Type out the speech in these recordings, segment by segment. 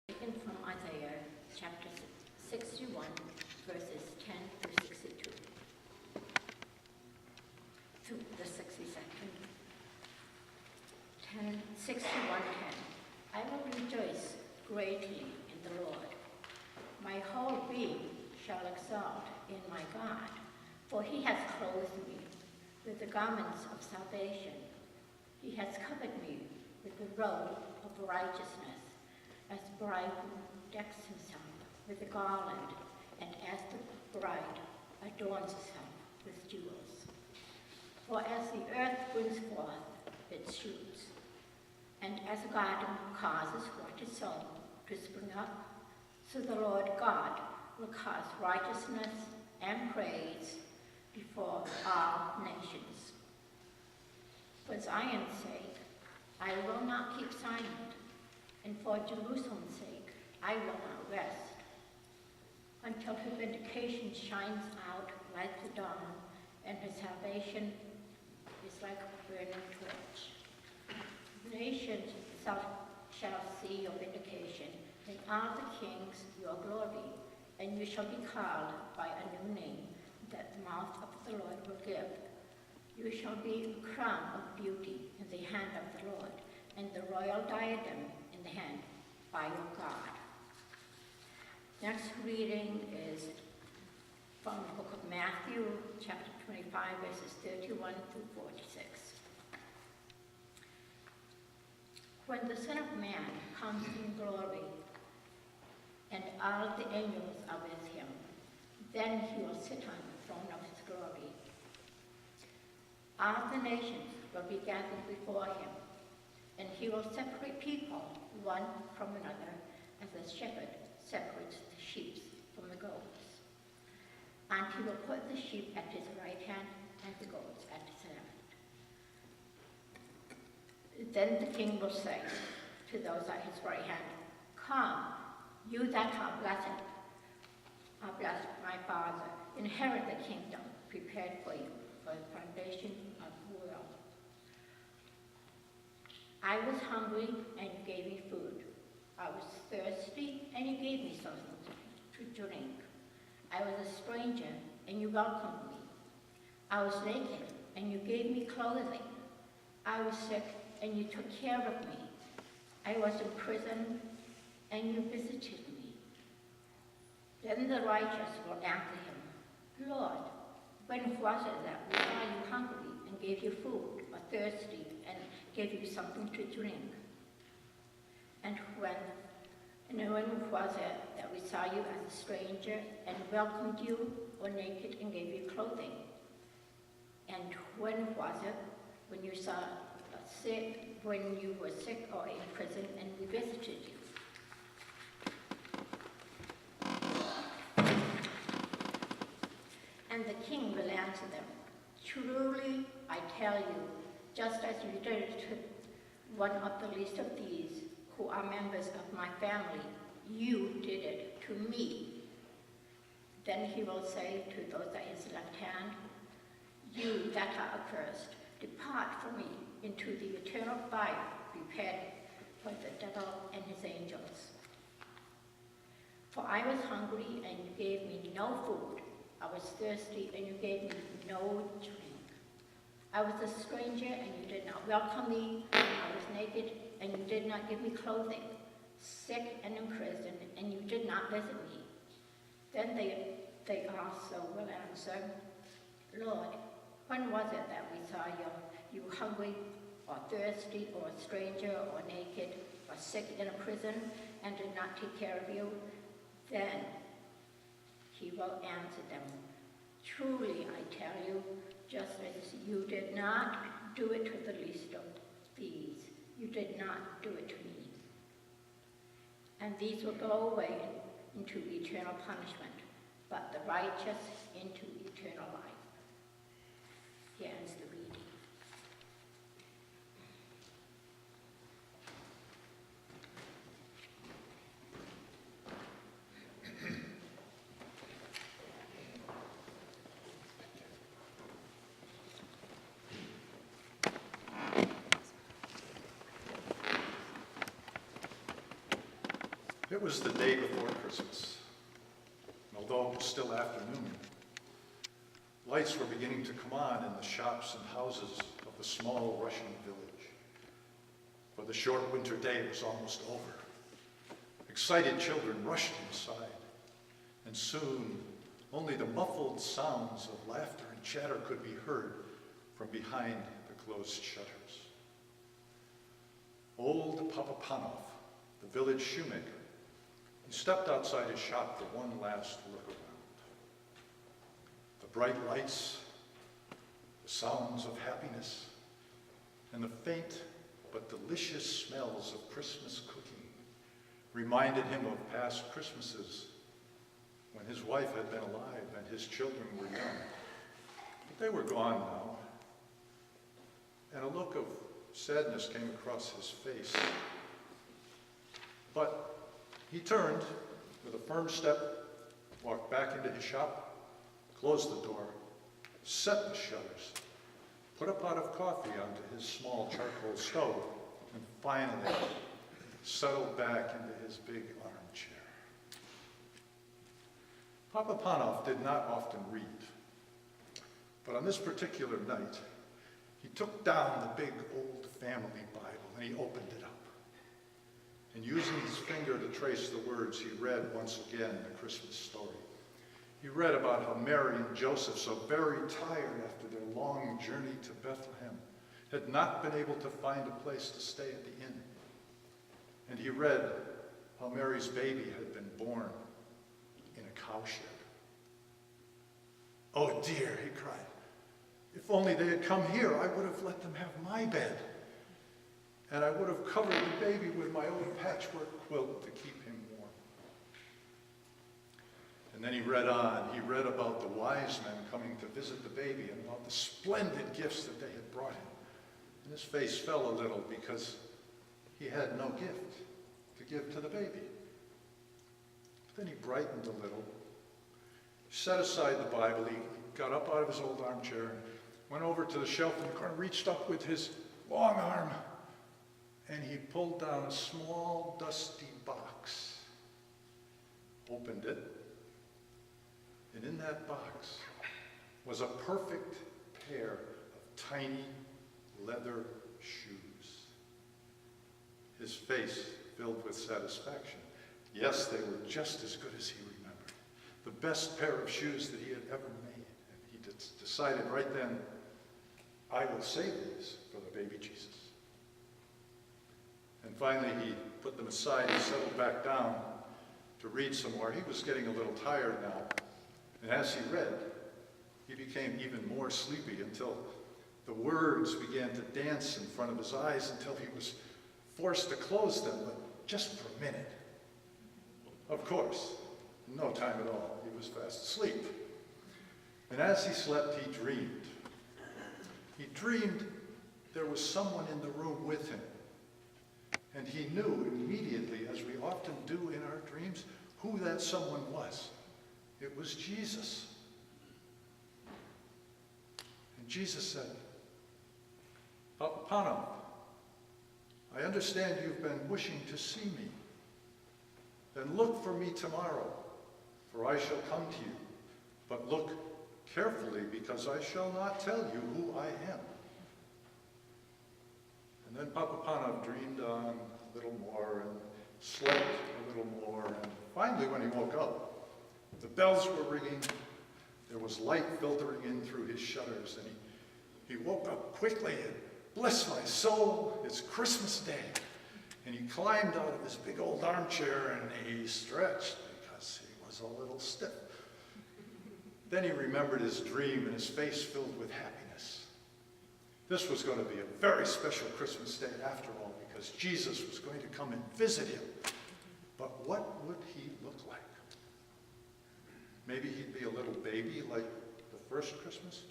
Taken from Isaiah chapter 61, verses 10 to 62. To the 62nd. 61:10. I will rejoice greatly in the Lord. My whole being shall exalt in my God, for he has clothed me with the garments of salvation. He has covered me with the robe of righteousness, as bridegroom decks himself with a garland, and as the bride adorns herself with jewels. For as the earth brings forth its shoots, and as a garden causes what is sown to spring up, so the Lord God will cause righteousness and praise before all nations. For Zion's sake, I will not keep silent, and for Jerusalem's sake, I will not rest, until her vindication shines out like the dawn, and her salvation is like a burning torch. Nations shall see your vindication, and all the kings your glory, and you shall be called by a new name that the mouth of the Lord will give. You shall be a crown of beauty in the hand of the Lord, and the royal diadem in the hand by your God. Next reading is from the book of Matthew, chapter 25, verses 31 through 46. When the Son of Man comes in glory, and all the angels are with him, then he will sit on the throne of his glory. All the nations will be gathered before him, and he will separate people one from another, as a shepherd separates the sheep from the goats. And he will put the sheep at his right hand and the goats at his left. Then the king will say to those at his right hand, "Come, you that are blessed my Father, inherit the kingdom prepared for you for the foundation of the world. I was hungry, and you gave me food. I was thirsty, and you gave me something to drink. I was a stranger, and you welcomed me. I was naked, and you gave me clothing. I was sick, and you took care of me. I was in prison, and you visited me." Then the righteous will answer him, "Lord, when was it that we saw you hungry and gave you food, or thirsty and gave you something to drink? And when was it that we saw you as a stranger and welcomed you, or naked and gave you clothing? And when was it when you were sick or in prison and we visited you?" And the king will answer them, "Truly, I tell you, just as you did it to one of the least of these, who are members of my family, you did it to me." Then he will say to those at his left hand, "You that are accursed, depart from me into the eternal fire prepared for the devil and his angels. For I was hungry, and you gave me no food. I was thirsty, and you gave me no drink. I was a stranger, and you did not welcome me. I was naked, and you did not give me clothing. Sick and in prison, and you did not visit me." Then they also will answer, "Lord, when was it that we saw you hungry, or thirsty, or a stranger, or naked, or sick in a prison, and did not take care of you?" Then he will answer them, "Truly, I tell you, just as you did not do it to the least of these, you did not do it to me." And these will go away into eternal punishment, but the righteous into eternal life. Here ends the reading. It was the day before Christmas, and although it was still afternoon, lights were beginning to come on in the shops and houses of the small Russian village. For the short winter day was almost over. Excited children rushed inside, and soon only the muffled sounds of laughter and chatter could be heard from behind the closed shutters. Old Papa Panov, the village shoemaker, he stepped outside his shop for one last look around. The bright lights, the sounds of happiness, and the faint but delicious smells of Christmas cooking reminded him of past Christmases when his wife had been alive and his children were young. But they were gone now, and a look of sadness came across his face. But he turned with a firm step, walked back into his shop, closed the door, set the shutters, put a pot of coffee onto his small charcoal stove, and finally settled back into his big armchair. Papa Panov did not often read, but on this particular night, he took down the big old family Bible and he opened it up. And using his finger to trace the words, he read once again the Christmas story. He read about how Mary and Joseph, so very tired after their long journey to Bethlehem, had not been able to find a place to stay at the inn. And he read how Mary's baby had been born in a cowshed. "Oh dear," he cried. "If only they had come here, I would have let them have my bed. And I would have covered the baby with my own patchwork quilt to keep him warm." And then he read on. He read about the wise men coming to visit the baby and about the splendid gifts that they had brought him. And his face fell a little because he had no gift to give to the baby. But then he brightened a little, set aside the Bible, he got up out of his old armchair, and went over to the shelf in the corner, reached up with his long arm, and he pulled down a small, dusty box, opened it, and in that box was a perfect pair of tiny leather shoes. His face filled with satisfaction. Yes, they were just as good as he remembered. The best pair of shoes that he had ever made. And he decided right then, I will save these for the baby Jesus. And finally he put them aside and settled back down to read some more. He was getting a little tired now. And as he read, he became even more sleepy until the words began to dance in front of his eyes until he was forced to close them, but just for a minute. Of course, no time at all. He was fast asleep. And as he slept, he dreamed. He dreamed there was someone in the room with him. And he knew immediately, as we often do in our dreams, who that someone was. It was Jesus. And Jesus said, "Papa Panov, I understand you've been wishing to see me. Then look for me tomorrow, for I shall come to you. But look carefully, because I shall not tell you who I am." And then Papa Panov dreamed on a little more and slept a little more. And finally, when he woke up, the bells were ringing. There was light filtering in through his shutters. And he woke up quickly and, bless my soul, it's Christmas Day. And he climbed out of his big old armchair and he stretched because he was a little stiff. Then he remembered his dream and his face filled with happiness. This was going to be a very special Christmas day after all, because Jesus was going to come and visit him. But what would he look like? Maybe he'd be a little baby like the first Christmas.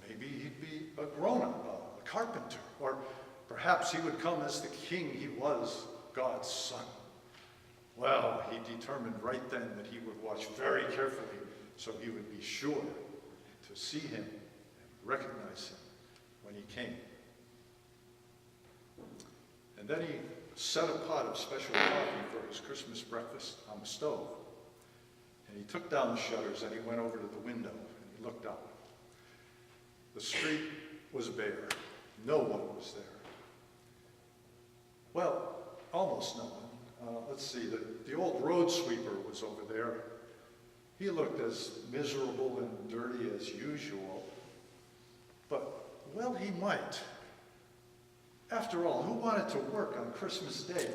Maybe he'd be a grown-up, a carpenter, or perhaps he would come as the king he was, God's son. Well, he determined right then that he would watch very carefully so he would be sure to see him and recognize him when he came. And then he set a pot of special coffee for his Christmas breakfast on the stove. And he took down the shutters and he went over to the window and he looked out. The street was bare. No one was there. Well, almost no one. Let's see, the old road sweeper was over there. He looked as miserable and dirty as usual. But, well, he might. After all, who wanted to work on Christmas Day,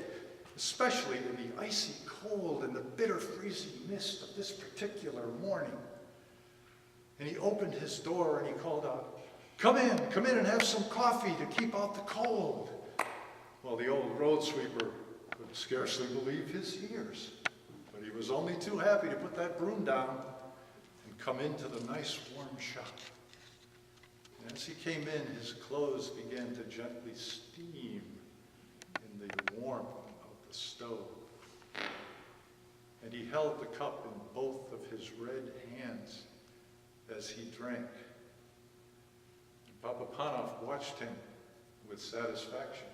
especially in the icy cold and the bitter freezing mist of this particular morning? And he opened his door and he called out, come in and have some coffee to keep out the cold." Well, the old road sweeper could scarcely believe his ears, but he was only too happy to put that broom down and come into the nice warm shop. And as he came in, his clothes began to gently steam in the warmth of the stove. And he held the cup in both of his red hands as he drank. And Papa Panov watched him with satisfaction.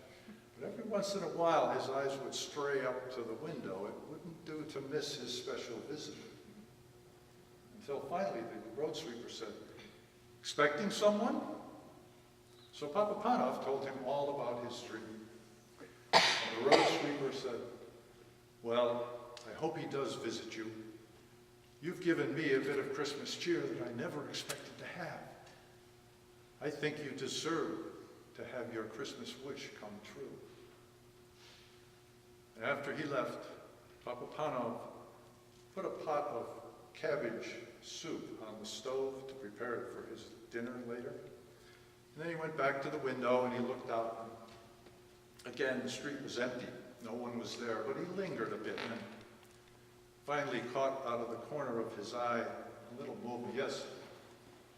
But every once in a while, his eyes would stray up to the window. It wouldn't do to miss his special visitor. Until finally, the road sweeper said, "Expecting someone?" So Papa Panov told him all about his dream. And the road sweeper said, "Well, I hope he does visit you. You've given me a bit of Christmas cheer that I never expected to have. I think you deserve to have your Christmas wish come true." And after he left, Papa Panov put a pot of cabbage soup on the stove to prepare it for his dinner later. And then he went back to the window and he looked out. And again, the street was empty. No one was there, but he lingered a bit and finally caught out of the corner of his eye a little movement. Yes,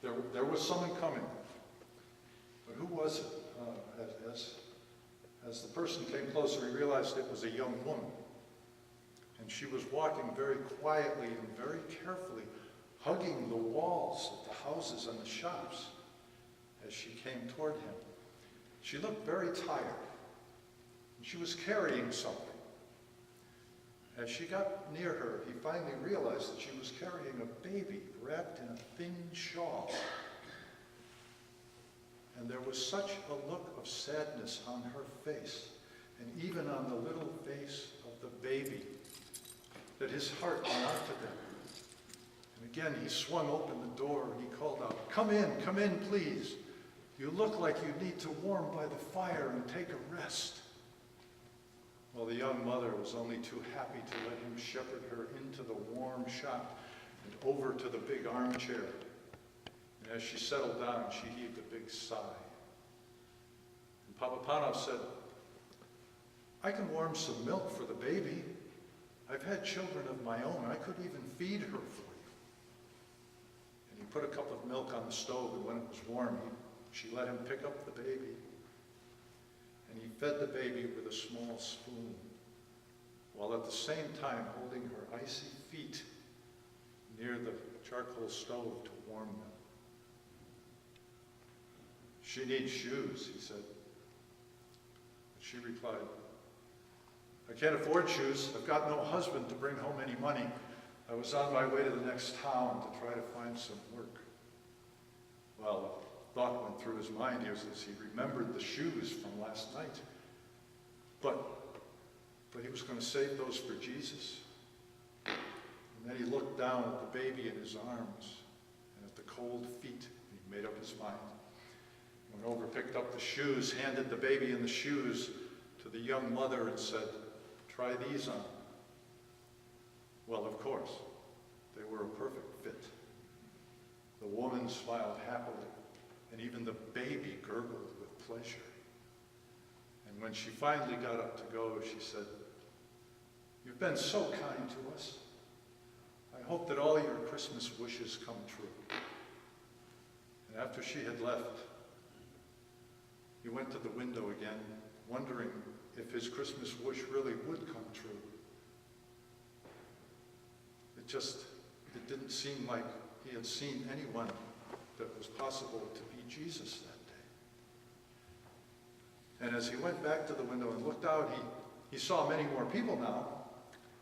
there was someone coming. But who was it? As the person came closer, he realized it was a young woman. And she was walking very quietly and very carefully, hugging the walls of the houses and the shops as she came toward him. She looked very tired. And she was carrying something. As she got near her, he finally realized that she was carrying a baby wrapped in a thin shawl. And there was such a look of sadness on her face, and even on the little face of the baby, that his heart went out to them. And again, he swung open the door and he called out, come in, please. You look like you need to warm by the fire and take a rest." Well, the young mother was only too happy to let him shepherd her into the warm shop and over to the big armchair. And as she settled down, she heaved a big sigh. And Papa Panov said, "I can warm some milk for the baby. I've had children of my own. I could even feed her for you." And he put a cup of milk on the stove, and when it was warm, she let him pick up the baby. And he fed the baby with a small spoon, while at the same time holding her icy feet near the charcoal stove to warm them. "She needs shoes," he said. But she replied, "I can't afford shoes. I've got no husband to bring home any money. I was on my way to the next town to try to find some work." Well, a thought went through his mind as he remembered the shoes from last night. But he was going to save those for Jesus. And then he looked down at the baby in his arms and at the cold feet. He made up his mind. Went over, picked up the shoes, handed the baby and the shoes to the young mother and said, "Try these on." Well, of course, they were a perfect fit. The woman smiled happily, and even the baby gurgled with pleasure. And when she finally got up to go, she said, "You've been so kind to us. I hope that all your Christmas wishes come true." And after she had left, he went to the window again, wondering if his Christmas wish really would come true. It didn't seem like he had seen anyone that was possible to be Jesus that day. And as he went back to the window and looked out, He saw many more people now,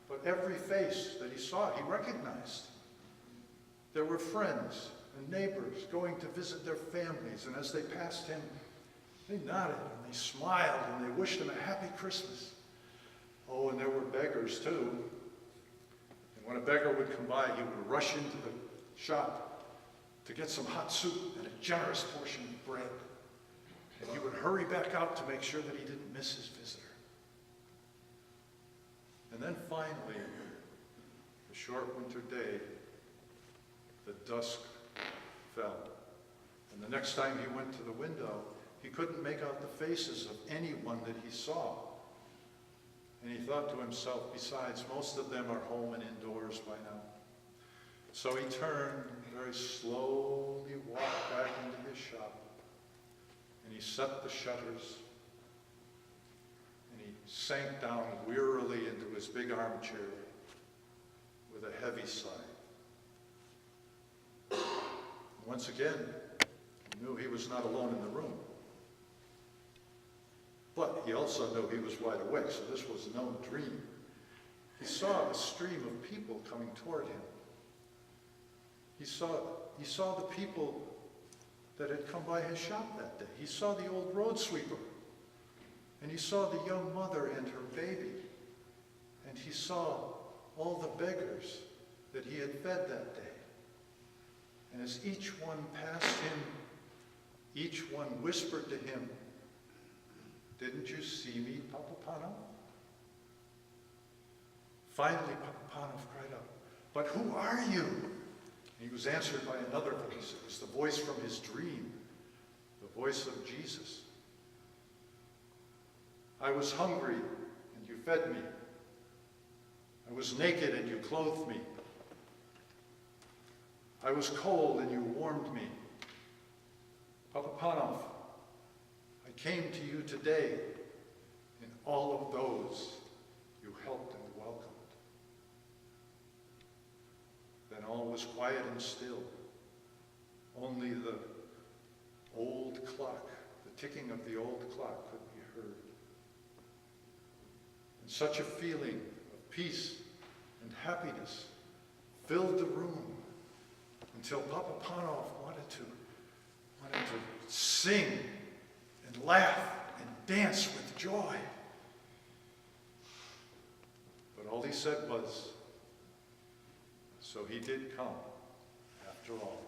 but every face that he saw, he recognized. There were friends and neighbors going to visit their families, and as they passed him, they nodded and they smiled and they wished him a happy Christmas. Oh, and there were beggars too. And when a beggar would come by, he would rush into the shop to get some hot soup and a generous portion of bread. And he would hurry back out to make sure that he didn't miss his visitor. And then finally, the short winter day, the dusk fell. And the next time he went to the window, he couldn't make out the faces of anyone that he saw. And he thought to himself, besides, most of them are home and indoors by now. So he turned and very slowly walked back into his shop. And he shut the shutters. And he sank down wearily into his big armchair with a heavy sigh. Once again, he knew he was not alone in the room. But he also knew he was wide awake, so this was no dream. He saw a stream of people coming toward him. He saw the people that had come by his shop that day. He saw the old road sweeper. And he saw the young mother and her baby. And he saw all the beggars that he had fed that day. And as each one passed him, each one whispered to him, "Didn't you see me, Papa Panov?" Finally, Papa Panov cried out, "But who are you?" And he was answered by another voice. It was the voice from his dream, the voice of Jesus. "I was hungry, and you fed me. I was naked, and you clothed me. I was cold, and you warmed me. Papa Panov, I came to you today. In all of those, you helped and welcomed." Then all was quiet and still. Only the old clock, the ticking of the old clock could be heard. And such a feeling of peace and happiness filled the room until Papa Panov wanted to sing and laugh and dance with joy. But all he said was, "So he did come after all."